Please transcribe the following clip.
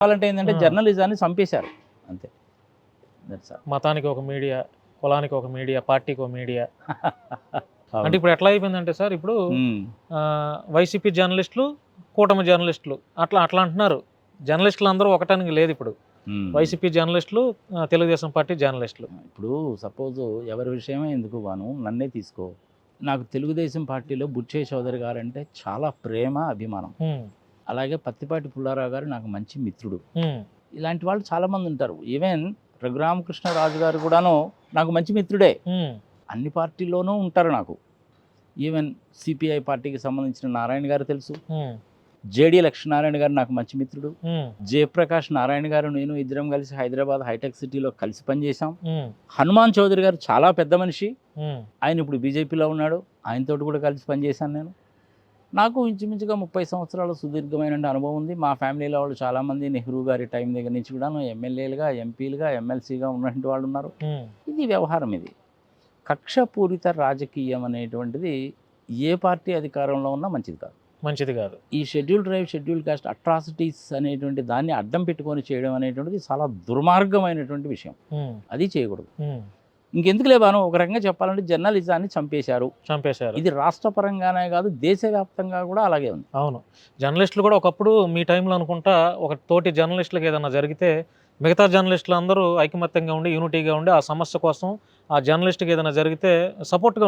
చెప్పాలంటే ఏంటంటే జర్నలిజాన్ని చంపేశారు అంతే. మతానికి ఒక మీడియా, కులానికి ఒక మీడియా, పార్టీకి ఒక మీడియా. అంటే ఇప్పుడు ఎట్లా అయిపోయిందంటే సార్, ఇప్పుడు వైసీపీ జర్నలిస్టులు, కూటమి జర్నలిస్టులు అట్లా అంటున్నారు. జర్నలిస్టులు అందరూ ఒకటానికి లేదు ఇప్పుడు. వైసీపీ జర్నలిస్టులు, తెలుగుదేశం పార్టీ జర్నలిస్టులు. ఇప్పుడు సపోజ్ ఎవరి విషయమే ఎందుకు బాను, నన్నే తీసుకో. నాకు తెలుగుదేశం పార్టీలో బుచ్చయ్య చౌదరి గారు అంటే చాలా ప్రేమ, అభిమానం. అలాగే పత్తిపాటి పుల్లారావు గారు నాకు మంచి మిత్రుడు. ఇలాంటి వాళ్ళు చాలామంది ఉంటారు. ఈవెన్ రఘురామకృష్ణరాజు గారు కూడాను నాకు మంచి మిత్రుడే. అన్ని పార్టీల్లోనూ ఉంటారు నాకు. ఈవెన్ సిపిఐ పార్టీకి సంబంధించిన నారాయణ గారు తెలుసు. జేడి లక్ష్మీనారాయణ గారు నాకు మంచి మిత్రుడు. జయప్రకాష్ నారాయణ గారు నేను ఇద్దరం కలిసి హైదరాబాద్ హైటెక్ సిటీలో కలిసి పనిచేశాం. హనుమాన్ చౌదరి గారు చాలా పెద్ద మనిషి, ఆయన ఇప్పుడు బీజేపీలో ఉన్నాడు. ఆయనతోటి కూడా కలిసి పనిచేశాను నేను. నాకు ఇంచుమించుగా 30 సంవత్సరాల సుదీర్ఘమైన అనుభవం ఉంది. మా ఫ్యామిలీలో వాళ్ళు చాలామంది నెహ్రూ గారి టైం దగ్గర నుంచి కూడా ఎమ్మెల్యేలుగా, ఎంపీలుగా, ఎమ్మెల్సీగా ఉన్నటువంటి వాళ్ళు ఉన్నారు. ఇది వ్యవహారం. ఇది కక్షపూరిత రాజకీయం అనేటువంటిది ఏ పార్టీ అధికారంలో ఉన్నా మంచిది కాదు. ఈ schedule tribe, schedule caste atrocities అనేటువంటి దాన్ని అడ్డం పెట్టుకొని చేయడం అనేటువంటిది చాలా దుర్మార్గమైనటువంటి విషయం. అది చేయకూడదు. ఇంకెందుకు లేబాను, ఒక రకంగా చెప్పాలంటే జర్నలిజాన్ని చంపేశారు. ఇది రాష్ట్ర పరంగానే కాదు, దేశవ్యాప్తంగా కూడా అలాగే ఉంది. అవును, జర్నలిస్టులు కూడా ఒకప్పుడు మీ టైంలో అనుకుంటా ఒక తోటి జర్నలిస్టులకు ఏదైనా జరిగితే మిగతా జర్నలిస్టులు అందరూ ఐకమత్యంగా ఉండి, యూనిటీగా ఉండి ఆ సమస్య కోసం ఆ జర్నలిస్ట్కి ఏదైనా జరిగితే సపోర్ట్గా